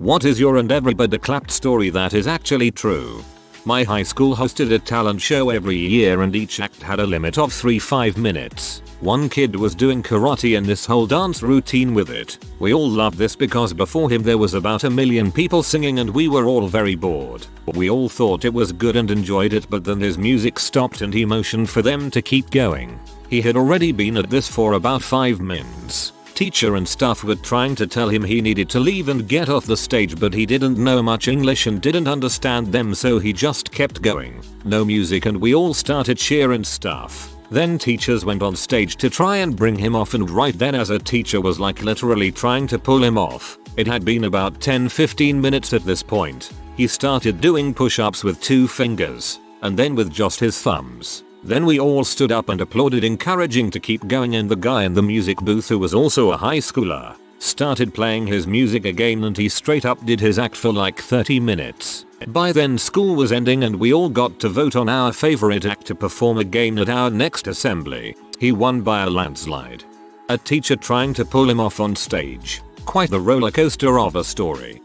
What is your and everybody clapped story that is actually true? My high school hosted a talent show every year and each act had a limit of 5 minutes. One kid was doing karate and this whole dance routine with it. We all loved this because before him there was about 1 million people singing and we were all very bored. We all thought it was good and enjoyed it, but then his music stopped and he motioned for them to keep going. He had already been at this for about 5 minutes. Teacher and staff were trying to tell him he needed to leave and get off the stage, but he didn't know much English and didn't understand them, so he just kept going. No music and we all started cheer and stuff. Then teachers went on stage to try and bring him off, and right then as a teacher was like literally trying to pull him off. It had been about 10-15 minutes at this point. He started doing push-ups with 2 fingers and then with just his thumbs. Then we all stood up and applauded, encouraging to keep going, and the guy in the music booth, who was also a high schooler, started playing his music again and he straight up did his act for like 30 minutes. By then school was ending and we all got to vote on our favorite act to perform again at our next assembly. He won by a landslide. A teacher trying to pull him off on stage. Quite the roller coaster of a story.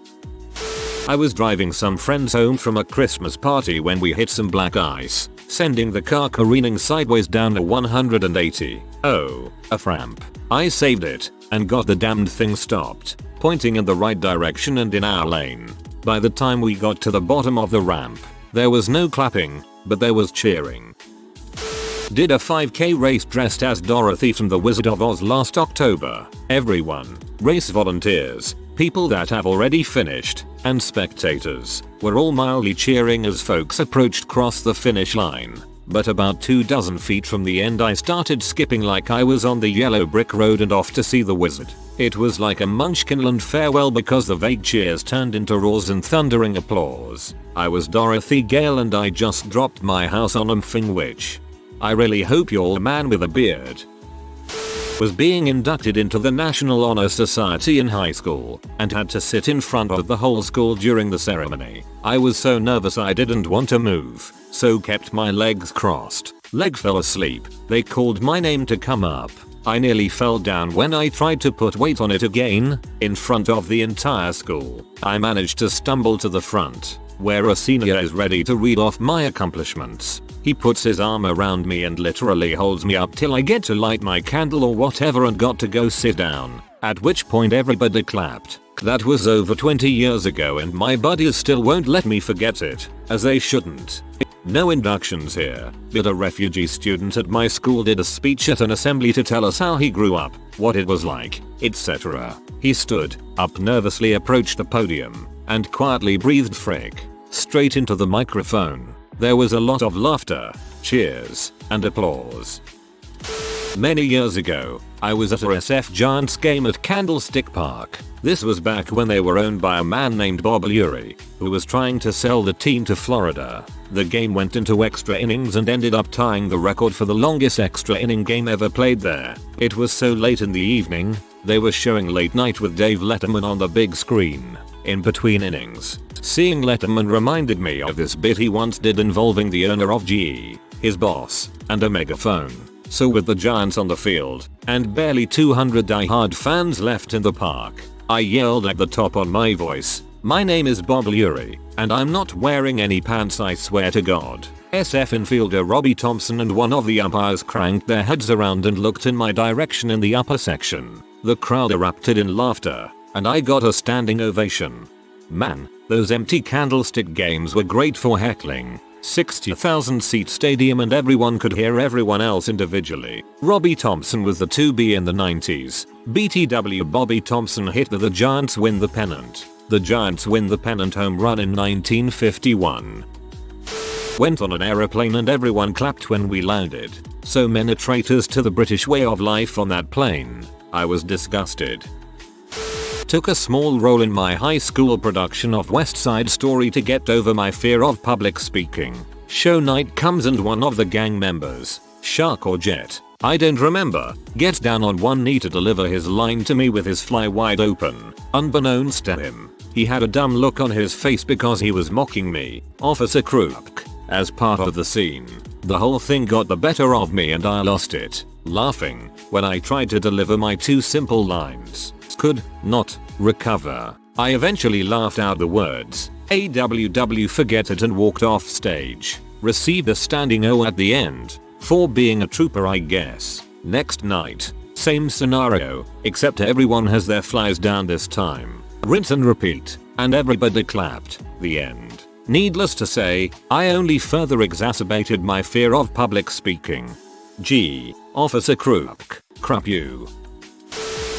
I was driving some friends home from a Christmas party when we hit some black ice, sending the car careening sideways down a 180. Oh, a ramp. I saved it and got the damned thing stopped, pointing in the right direction and in our lane. By the time we got to the bottom of the ramp, there was no clapping, but there was cheering. Did a 5k race dressed as Dorothy from The Wizard of Oz last October. Everyone, race volunteers, people that have already finished, and spectators, were all mildly cheering as folks approached cross the finish line. But about 24 feet from the end I started skipping like I was on the yellow brick road and off to see the wizard. It was like a Munchkinland farewell because the vague cheers turned into roars and thundering applause. I was Dorothy Gale and I just dropped my house on which I really hope you're a man with a beard. Was being inducted into the National Honor Society in high school and had to sit in front of the whole school during the ceremony. I was so nervous I didn't want to move, so kept my legs crossed. Leg fell asleep. They called my name to come up. I nearly fell down when I tried to put weight on it again, in front of the entire school. I managed to stumble to the front, where a senior is ready to read off my accomplishments. He puts his arm around me and literally holds me up till I get to light my candle or whatever and got to go sit down, at which point everybody clapped. That was over 20 years ago and my buddies still won't let me forget it, as they shouldn't. No inductions here, but a refugee student at my school did a speech at an assembly to tell us how he grew up, what it was like, etc. He stood up, nervously approached the podium, and quietly breathed frick straight into the microphone. There was a lot of laughter, cheers, and applause. Many years ago, I was at a SF Giants game at Candlestick Park. This was back when they were owned by a man named Bob Lurie, who was trying to sell the team to Florida. The game went into extra innings and ended up tying the record for the longest extra inning game ever played there. It was so late in the evening, they were showing Late Night with Dave Letterman on the big screen. In between innings, seeing Letterman reminded me of this bit he once did involving the owner of GE, his boss, and a megaphone. So with the Giants on the field, and barely 200 die-hard fans left in the park, I yelled at the top on my voice, "My name is Bob Lurie, and I'm not wearing any pants, I swear to God." SF infielder Robbie Thompson and one of the umpires cranked their heads around and looked in my direction in the upper section. The crowd erupted in laughter, and I got a standing ovation. Man, those empty Candlestick games were great for Heckling. 60,000 seat stadium and everyone could hear everyone else individually. Robbie Thompson was the 2B in the 90s. BTW Bobby Thompson hit the Giants win the pennant. The Giants win the pennant home run in 1951. Went on an aeroplane and everyone clapped when we landed. So many traitors to the British way of life on that plane. I was disgusted. Took a small role in my high school production of West Side Story to get over my fear of public speaking. Show night comes and one of the gang members, Shark or Jet, I don't remember, gets down on one knee to deliver his line to me with his fly wide open. Unbeknownst to him, he had a dumb look on his face because he was mocking me, Officer Crook. As part of the scene, the whole thing got the better of me and I lost it, laughing, when I tried to deliver my 2 simple lines. Could not recover. I eventually laughed out the words, "AWW forget it," and walked off stage. Received a standing O at the end. For being a trooper, I guess. Next night, same scenario, except everyone has their flies down this time. Rinse and repeat, and everybody clapped. The end. Needless to say, I only further exacerbated my fear of public speaking. Gee, Officer crap you.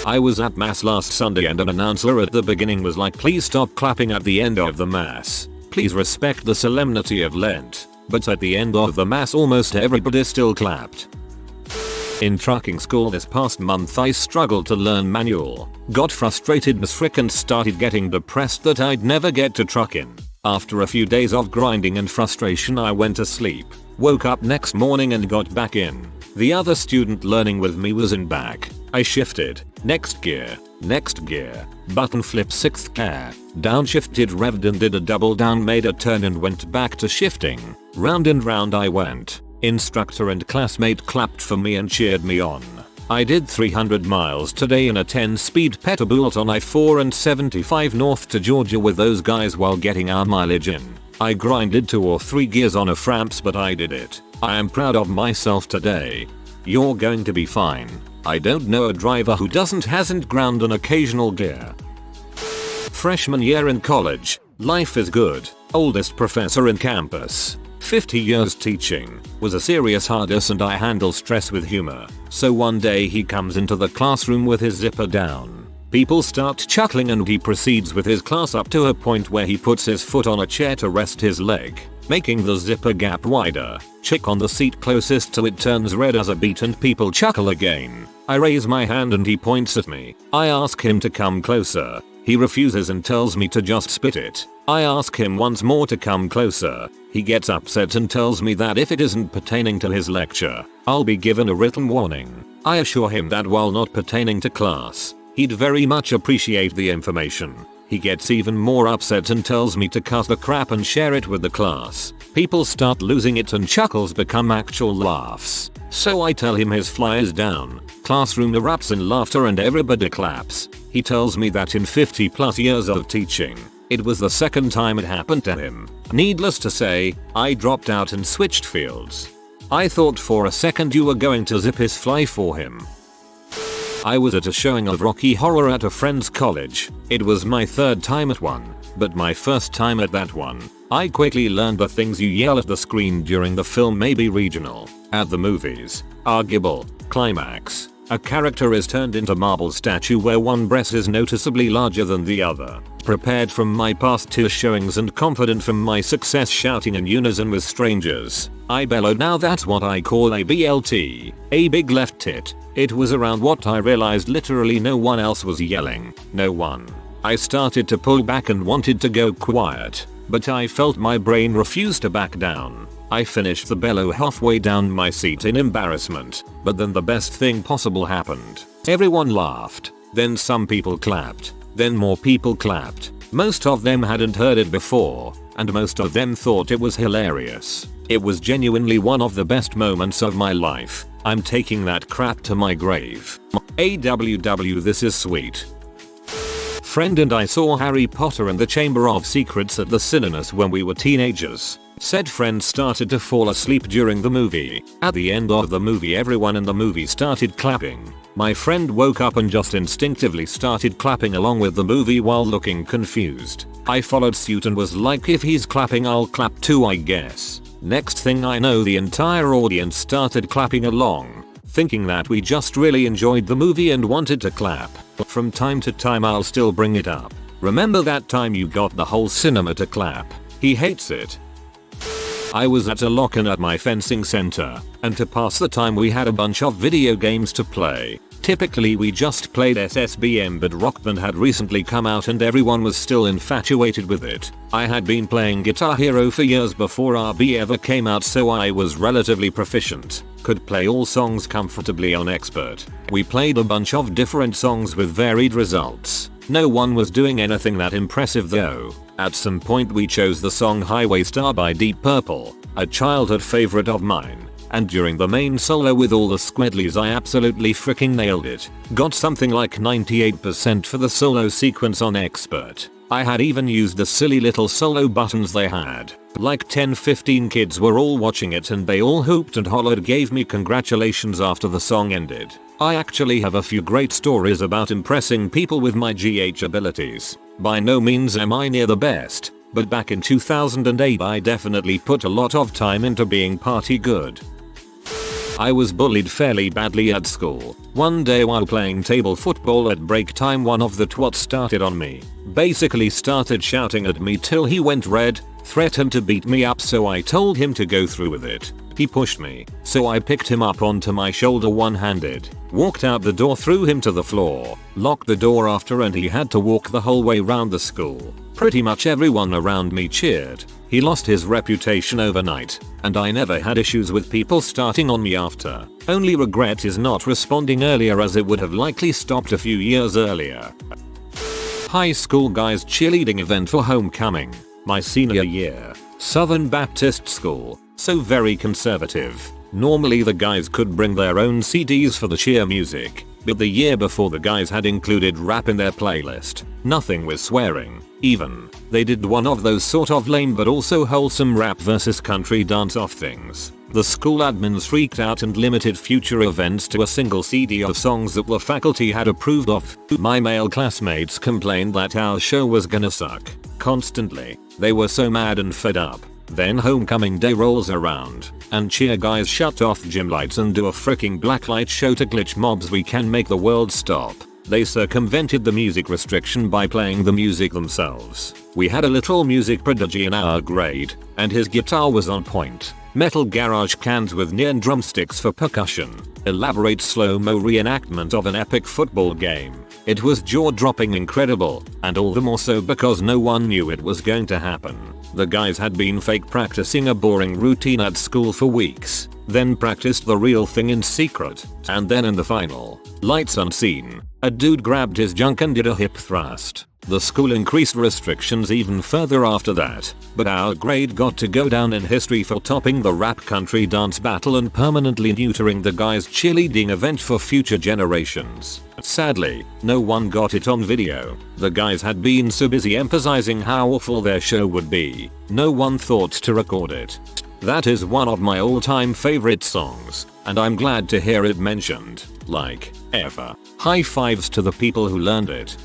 I was at mass last Sunday and an announcer at the beginning was like, "Please stop clapping at the end of the mass. Please respect the solemnity of Lent." But at the end of the mass almost everybody still clapped. In trucking school this past month I struggled to learn manual, got frustrated as frick and started getting depressed that I'd never get to trucking. After a few days of grinding and frustration I went to sleep, woke up next morning and got back in. The other student learning with me was in back. I shifted, next gear, button flip 6th gear, downshifted, revved and did a double down, made a turn and went back to shifting. Round and round I went. Instructor and classmate clapped for me and cheered me on. I did 300 miles today in a 10-speed Peterbilt on I-4 and 75 north to Georgia with those guys while getting our mileage in. I grinded 2 or 3 gears on a framps, but I did it. I am proud of myself today. You're going to be fine. I don't know a driver who hasn't ground an occasional gear. Freshman year in college. Life is good. Oldest professor in campus. 50 years teaching. Was a serious hard ass and I handle stress with humor. So one day he comes into the classroom with his zipper down. People start chuckling and he proceeds with his class up to a point where he puts his foot on a chair to rest his leg, making the zipper gap wider. Chick on the seat closest to it turns red as a beet and people chuckle again. I raise my hand and he points at me. I ask him to come closer. He refuses and tells me to just spit it. I ask him once more to come closer. He gets upset and tells me that if it isn't pertaining to his lecture, I'll be given a written warning. I assure him that while not pertaining to class, he'd very much appreciate the information. He gets even more upset and tells me to cut the crap and share it with the class. People start losing it and chuckles become actual laughs. So I tell him his fly is down. Classroom erupts in laughter and everybody claps. He tells me that in 50 plus years of teaching, it was the second time it happened to him. Needless to say, I dropped out and switched fields. I thought for a second you were going to zip his fly for him. I was at a showing of Rocky Horror at a friend's college. It was my 3rd time at one, but my first time at that one. I quickly learned the things you yell at the screen during the film may be regional. At the movies, arguable, climax. A character is turned into marble statue where one breast is noticeably larger than the other. Prepared from my past 2 showings and confident from my success shouting in unison with strangers, I bellowed, "Now that's what I call a BLT, a big left tit." It was around what I realized literally no one else was yelling. No one. I started to pull back and wanted to go quiet, but I felt my brain refuse to back down. I finished the bellow halfway down my seat in embarrassment, but then the best thing possible happened. Everyone laughed, then some people clapped, then more people clapped. Most of them hadn't heard it before, and most of them thought it was hilarious. It was genuinely one of the best moments of my life. I'm taking that crap to my grave. AWW, this is sweet. Friend and I saw Harry Potter and the Chamber of Secrets at the cinemas when we were teenagers. Said friend started to fall asleep during the movie. At the end of the movie everyone in the movie started clapping. My friend woke up and just instinctively started clapping along with the movie while looking confused. I followed suit and was like, if he's clapping I'll clap too, I guess. Next thing I know the entire audience started clapping along, thinking that we just really enjoyed the movie and wanted to clap. From time to time I'll still bring it up. Remember that time you got the whole cinema to clap? He hates it. I was at a lock-in at my fencing center, and to pass the time we had a bunch of video games to play. Typically we just played SSBM, but Rock Band had recently come out and everyone was still infatuated with it. I had been playing Guitar Hero for years before RB ever came out, so I was relatively proficient. Could play all songs comfortably on expert. We played a bunch of different songs with varied results. No one was doing anything that impressive though. At some point we chose the song Highway Star by Deep Purple, a childhood favorite of mine, and during the main solo with all the squedlies I absolutely freaking nailed it. Got something like 98% for the solo sequence on expert. I had even used the silly little solo buttons they had. Like 10-15 kids were all watching it and they all hooped and hollered, gave me congratulations after the song ended. I actually have a few great stories about impressing people with my GH abilities. By no means am I near the best, but back in 2008 I definitely put a lot of time into being party good. I was bullied fairly badly at school. One day while playing table football at break time, one of the twats started on me. Basically started shouting at me till he went red, threatened to beat me up, so I told him to go through with it. He pushed me, so I picked him up onto my shoulder one-handed, walked out the door, threw him to the floor, locked the door after, and he had to walk the whole way round the school. Pretty much everyone around me cheered. He lost his reputation overnight, and I never had issues with people starting on me after. Only regret is not responding earlier, as it would have likely stopped a few years earlier. High school guys cheerleading event for homecoming. My senior year. Southern Baptist school, so very conservative. Normally the guys could bring their own CDs for the cheer music, but the year before the guys had included rap in their playlist. Nothing with swearing, even. They did one of those sort of lame but also wholesome rap versus country dance-off things. The school admins freaked out and limited future events to a single CD of songs that the faculty had approved of. My male classmates complained that our show was gonna suck. Constantly. They were so mad and fed up. Then homecoming day rolls around, and cheer guys shut off gym lights and do a freaking blacklight show to glitch mobs. We can make the world stop. They circumvented the music restriction by playing the music themselves. We had a little music prodigy in our grade, and his guitar was on point. Metal garage cans with neon drumsticks for percussion. Elaborate slow-mo reenactment of an epic football game. It was jaw-dropping incredible, and all the more so because no one knew it was going to happen. The guys had been fake practicing a boring routine at school for weeks, then practiced the real thing in secret, and then in the final, lights unseen, a dude grabbed his junk and did a hip thrust. The school increased restrictions even further after that, but our grade got to go down in history for topping the rap country dance battle and permanently neutering the guys' cheerleading event for future generations. Sadly, no one got it on video. The guys had been so busy emphasizing how awful their show would be, no one thought to record it. That is one of my all-time favorite songs, and I'm glad to hear it mentioned, like, ever. High fives to the people who learned it.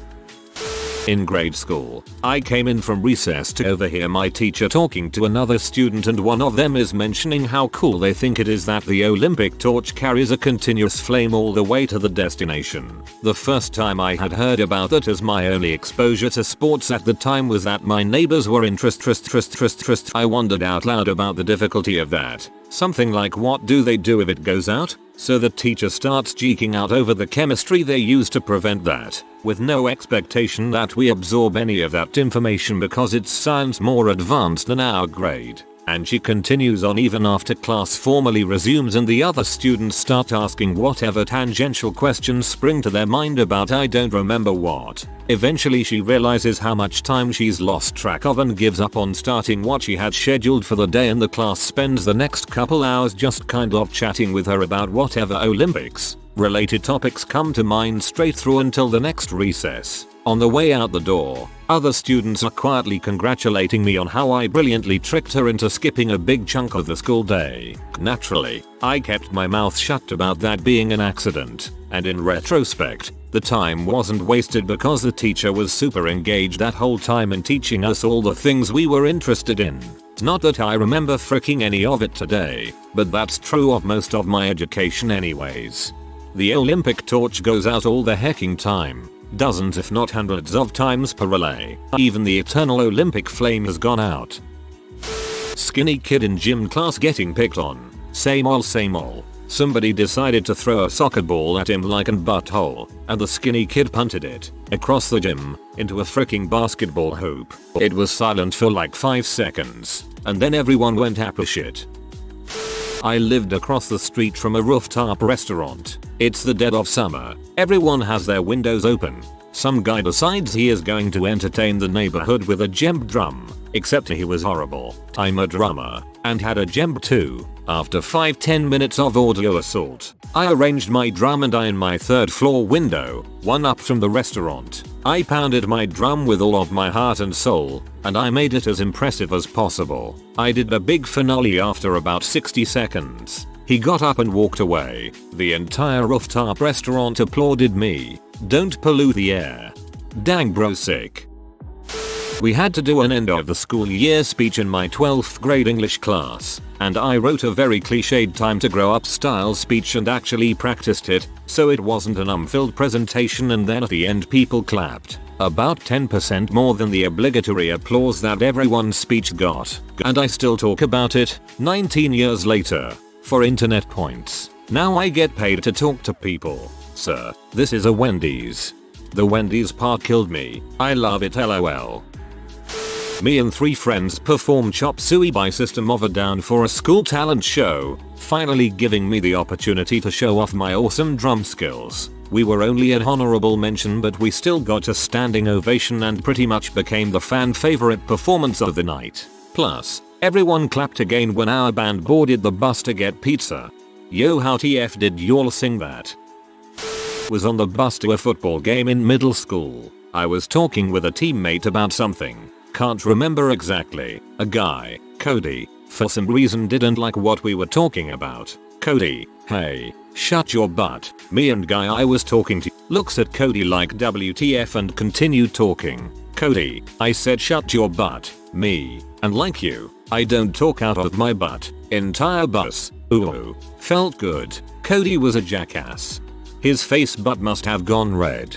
In grade school, I came in from recess to overhear my teacher talking to another student, and one of them is mentioning how cool they think it is that the Olympic torch carries a continuous flame all the way to the destination. The first time I had heard about it, as my only exposure to sports at the time was that my neighbors were interested. I wondered out loud about the difficulty of that. Something like, what do they do if it goes out? So the teacher starts geeking out over the chemistry they use to prevent that, with no expectation that we absorb any of that information because it's science more advanced than our grade. And she continues on even after class formally resumes and the other students start asking whatever tangential questions spring to their mind about I don't remember what. Eventually she realizes how much time she's lost track of and gives up on starting what she had scheduled for the day, and the class spends the next couple hours just kind of chatting with her about whatever Olympics related topics come to mind straight through until the next recess. On the way out the door, other students are quietly congratulating me on how I brilliantly tricked her into skipping a big chunk of the school day. Naturally, I kept my mouth shut about that being an accident, and in retrospect, the time wasn't wasted because the teacher was super engaged that whole time in teaching us all the things we were interested in. Not that I remember fricking any of it today, but that's true of most of my education anyways. The Olympic torch goes out all the hecking time. Dozens if not hundreds of times per relay. Even the eternal Olympic flame has gone out. Skinny kid in gym class getting picked on. Same ol' same ol'. Somebody decided to throw a soccer ball at him like an butthole, and the skinny kid punted it across the gym into a freaking basketball hoop. It was silent for like 5 seconds, and then everyone went apeshit. I lived across the street from a rooftop restaurant. It's the dead of summer. Everyone has their windows open. Some guy decides he is going to entertain the neighborhood with a djembe drum. Except he was horrible. I'm a drummer. and had a gem too. After 5-10 minutes of audio assault, I arranged my drum and I in my 3rd floor window, one up from the restaurant. I pounded my drum with all of my heart and soul, and I made it as impressive as possible. I did a big finale after about 60 seconds. He got up and walked away. The entire Rooftop restaurant applauded me. Don't pollute the air. Dang bro, sick. We had to do an end of the school year speech in my 12th grade English class, and I wrote a very cliched time to grow up style speech and actually practiced it, so it wasn't an unfilled presentation, and then at the end people clapped. About 10% more than the obligatory applause that everyone's speech got, and I still talk about it, 19 years later, for internet points. Now I get paid to talk to people. Sir, this is a Wendy's. The Wendy's part killed me. I love it, lol. Me and 3 friends performed chop suey by System of a Down for a school talent show, finally giving me the opportunity to show off my awesome drum skills. We were only an honorable mention, but we still got a standing ovation and pretty much became the fan favorite performance of the night. Plus, everyone clapped again when our band boarded the bus to get pizza. Yo, how TF did y'all sing that? Was on the bus to a football game in middle school. I was talking with a teammate about something. Can't remember exactly. A guy, Cody, for some reason didn't like what we were talking about. Cody, hey, shut your butt. Me and guy I was talking to looks at Cody like WTF and continued talking. Cody, I said shut your butt. Me, and like you, I don't talk out of my butt. Entire bus. Ooh, felt good. Cody was a jackass. His face butt must have gone red.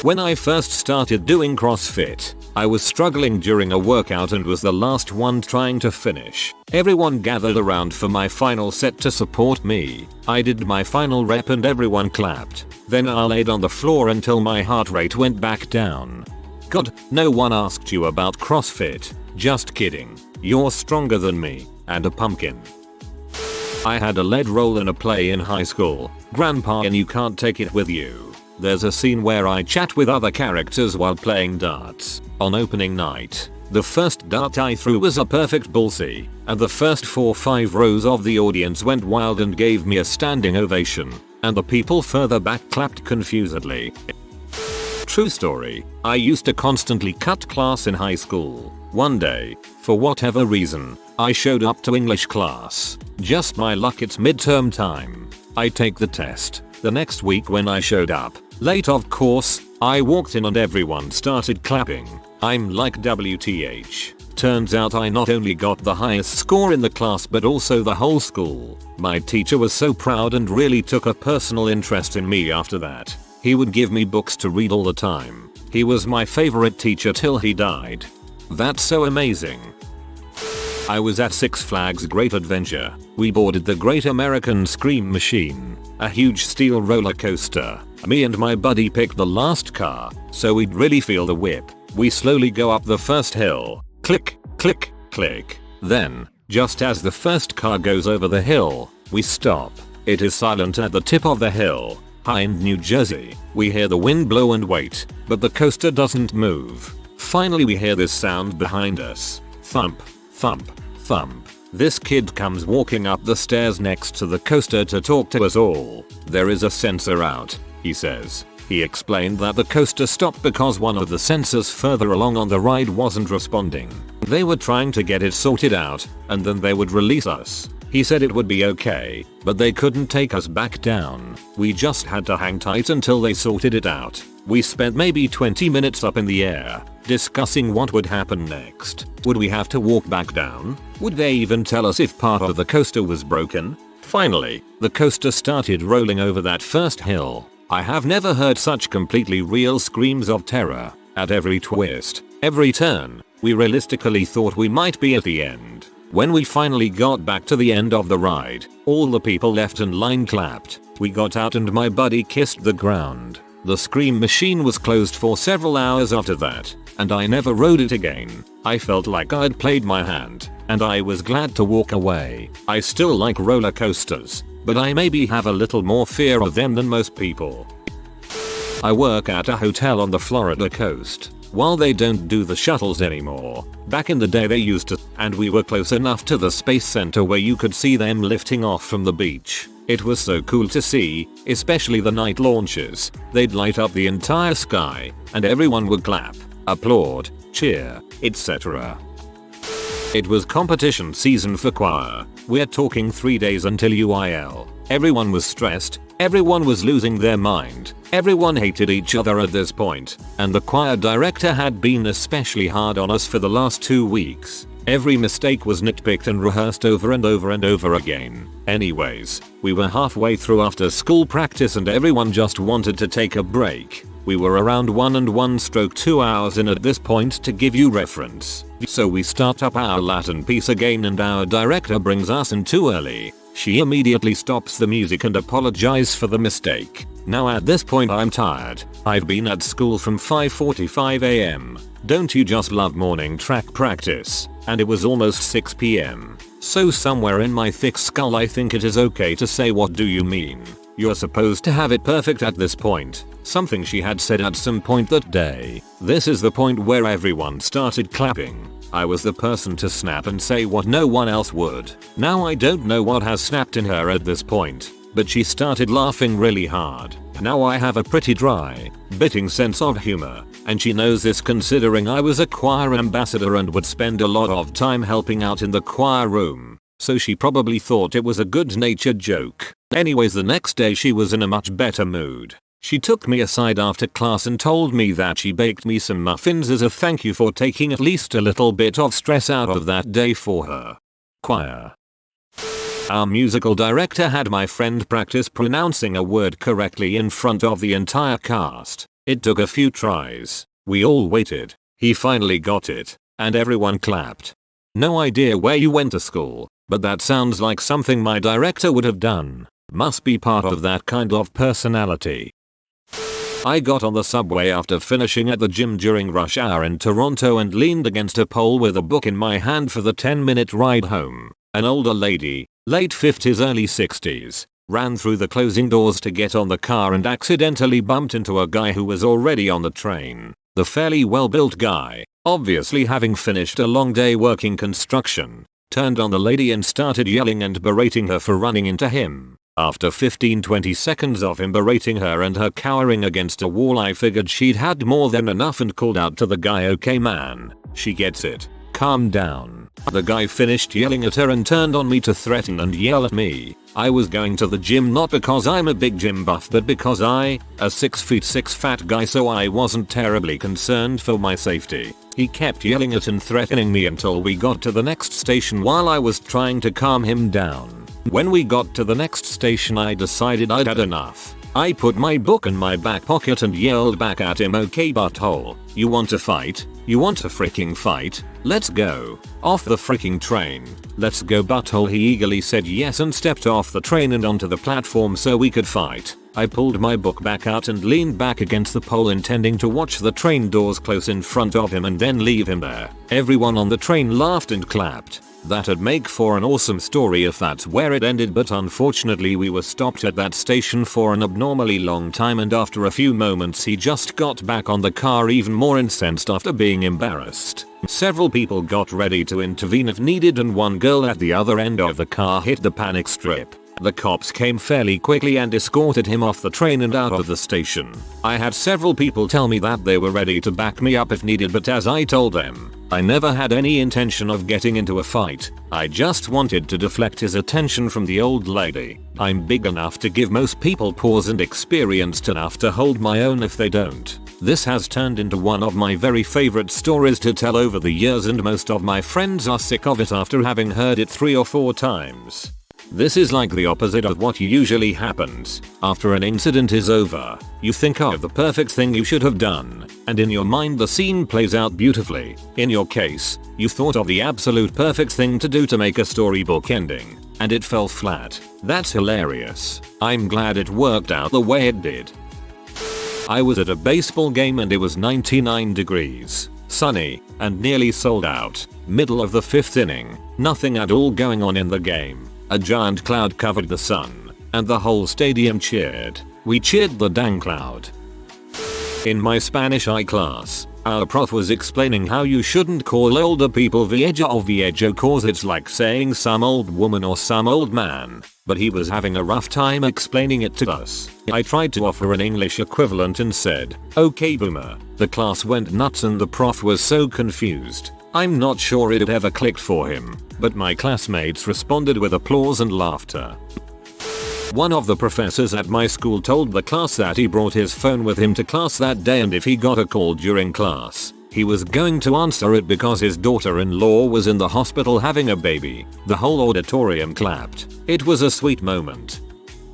When I first started doing CrossFit, I was struggling during a workout and was the last one trying to finish. Everyone gathered around for my final set to support me. I did my final rep and everyone clapped. Then I laid on the floor until my heart rate went back down. God, no one asked you about CrossFit. Just kidding. You're stronger than me, and a pumpkin. I had a lead role in a play in high school, Grandpa and You Can't Take It With You. There's a scene where I chat with other characters while playing darts. On opening night, the first dart I threw was a perfect bullseye, and the first 4-5 rows of the audience went wild and gave me a standing ovation, and the people further back clapped confusedly. True story, I used to constantly cut class in high school. One day, for whatever reason, I showed up to English class. Just my luck, it's midterm time. I take the test. The next week when I showed up, late of course, I walked in and everyone started clapping. I'm like WTH. Turns out I not only got the highest score in the class but also the whole school. My teacher was so proud and really took a personal interest in me after that. He would give me books to read all the time. He was my favorite teacher till he died. That's so amazing. I was at Six Flags Great Adventure. We boarded the Great American Scream Machine, a huge steel roller coaster. Me and my buddy picked the last car, so we'd really feel the whip. We slowly go up the first hill. Click, click, click. Then, just as the first car goes over the hill, we stop. It is silent at the tip of the hill. High in New Jersey, we hear the wind blow and wait, but the coaster doesn't move. Finally we hear this sound behind us. Thump, thump, thump. This kid comes walking up the stairs next to the coaster to talk to us all. There is a sensor out, he says. He explained that the coaster stopped because one of the sensors further along on the ride wasn't responding. They were trying to get it sorted out, and then they would release us. He said it would be okay, but they couldn't take us back down. We just had to hang tight until they sorted it out. We spent maybe 20 minutes up in the air, discussing what would happen next. Would we have to walk back down? Would they even tell us if part of the coaster was broken? Finally, the coaster started rolling over that first hill. I have never heard such completely real screams of terror. At every twist, every turn, we realistically thought we might be at the end. When we finally got back to the end of the ride, all the people left and line clapped. We got out and my buddy kissed the ground. The Scream Machine was closed for several hours after that, and I never rode it again. I felt like I'd played my hand, and I was glad to walk away. I still like roller coasters, but I maybe have a little more fear of them than most people. I work at a hotel on the Florida coast. While they don't do the shuttles anymore, back in the day they used to, and we were close enough to the space center where you could see them lifting off from the beach. It was so cool to see, especially the night launches. They'd light up the entire sky, and everyone would clap, applaud, cheer, etc. It was competition season for choir. We're talking 3 days until UIL. Everyone was stressed, everyone was losing their mind, everyone hated each other at this point, and the choir director had been especially hard on us for the last 2 weeks. Every mistake was nitpicked and rehearsed over and over and over again. Anyways, we were halfway through after school practice and everyone just wanted to take a break. We were around 1 and 1/2 hours in at this point to give you reference. So we start up our Latin piece again and our director brings us in too early. She immediately stops the music and apologizes for the mistake. Now at this point I'm tired. I've been at school from 5:45 am. Don't you just love morning track practice? And it was almost 6 PM. So somewhere in my thick skull I think it is okay to say what do you mean? You're supposed to have it perfect at this point. Something she had said at some point that day. This is the point where everyone started clapping. I was the person to snap and say what no one else would. Now I don't know what has snapped in her at this point, but she started laughing really hard. Now I have a pretty dry, biting sense of humor, and she knows this considering I was a choir ambassador and would spend a lot of time helping out in the choir room. So she probably thought it was a good-natured joke. Anyways, the next day she was in a much better mood. She took me aside after class and told me that she baked me some muffins as a thank you for taking at least a little bit of stress out of that day for her. Choir. Our musical director had my friend practice pronouncing a word correctly in front of the entire cast. It took a few tries. We all waited. He finally got it, and everyone clapped. No idea where you went to school, but that sounds like something my director would have done. Must be part of that kind of personality. I got on the subway after finishing at the gym during rush hour in Toronto and leaned against a pole with a book in my hand for the 10-minute ride home. An older lady, late 50s early 60s, ran through the closing doors to get on the car and accidentally bumped into a guy who was already on the train. The fairly well-built guy, obviously having finished a long day working construction, turned on the lady and started yelling and berating her for running into him. After 15-20 seconds of him berating her and her cowering against a wall, I figured she'd had more than enough and called out to the guy, "Okay man, she gets it. Calm down." The guy finished yelling at her and turned on me to threaten and yell at me. I was going to the gym not because I'm a big gym buff but because a 6'6" fat guy, so I wasn't terribly concerned for my safety. He kept yelling at and threatening me until we got to the next station while I was trying to calm him down. When we got to the next station I decided I'd had enough. I put my book in my back pocket and yelled back at him, "Okay butthole, you want to fight? You want to freaking fight? Let's go. Off the freaking train. Let's go butthole." He eagerly said yes and stepped off the train and onto the platform so we could fight. I pulled my book back out and leaned back against the pole intending to watch the train doors close in front of him and then leave him there. Everyone on the train laughed and clapped. That'd make for an awesome story if that's where it ended, but unfortunately we were stopped at that station for an abnormally long time, and after a few moments he just got back on the car even more incensed after being embarrassed. Several people got ready to intervene if needed and one girl at the other end of the car hit the panic strip. The cops came fairly quickly and escorted him off the train and out of the station. I had several people tell me that they were ready to back me up if needed, but as I told them, I never had any intention of getting into a fight. I just wanted to deflect his attention from the old lady. I'm big enough to give most people pause and experienced enough to hold my own if they don't. This has turned into one of my very favorite stories to tell over the years, and most of my friends are sick of it after having heard it 3 or 4 times. This is like the opposite of what usually happens. After an incident is over, you think of the perfect thing you should have done, and in your mind the scene plays out beautifully. In your case, you thought of the absolute perfect thing to do to make a storybook ending, and it fell flat. That's hilarious. I'm glad it worked out the way it did. I was at a baseball game and it was 99 degrees, sunny, and nearly sold out. Middle of the 5th inning, nothing at all going on in the game. A giant cloud covered the sun, and the whole stadium cheered. We cheered the dang cloud. In my Spanish I class, our prof was explaining how you shouldn't call older people vieja or viejo cause it's like saying some old woman or some old man, but he was having a rough time explaining it to us. I tried to offer an English equivalent and said, "Okay boomer." The class went nuts and the prof was so confused. I'm not sure it ever clicked for him, but my classmates responded with applause and laughter. One of the professors at my school told the class that he brought his phone with him to class that day and if he got a call during class, he was going to answer it because his daughter-in-law was in the hospital having a baby. The whole auditorium clapped. It was a sweet moment.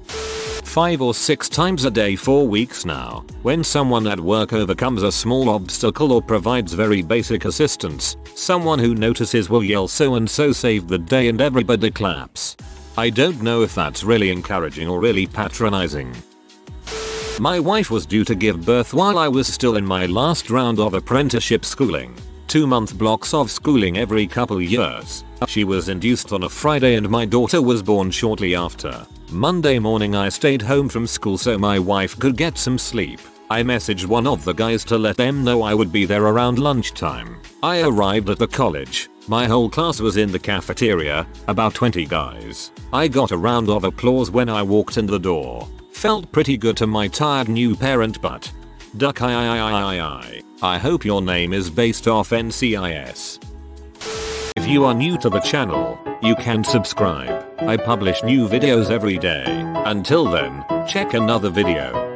5 or 6 times a day for weeks now, when someone at work overcomes a small obstacle or provides very basic assistance, someone who notices will yell "so and so saved the day" and everybody claps. I don't know if that's really encouraging or really patronizing. My wife was due to give birth while I was still in my last round of apprenticeship schooling. 2-month blocks of schooling every couple years. She was induced on a Friday and my daughter was born shortly after. Monday morning I stayed home from school so my wife could get some sleep. I messaged one of the guys to let them know I would be there around lunchtime. I arrived at the college. My whole class was in the cafeteria, about 20 guys. I got a round of applause when I walked in the door. Felt pretty good to my tired new parent but. Duck I hope your name is based off NCIS. If you are new to the channel, you can subscribe. I publish new videos every day. Until then, check another video.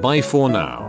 Bye for now.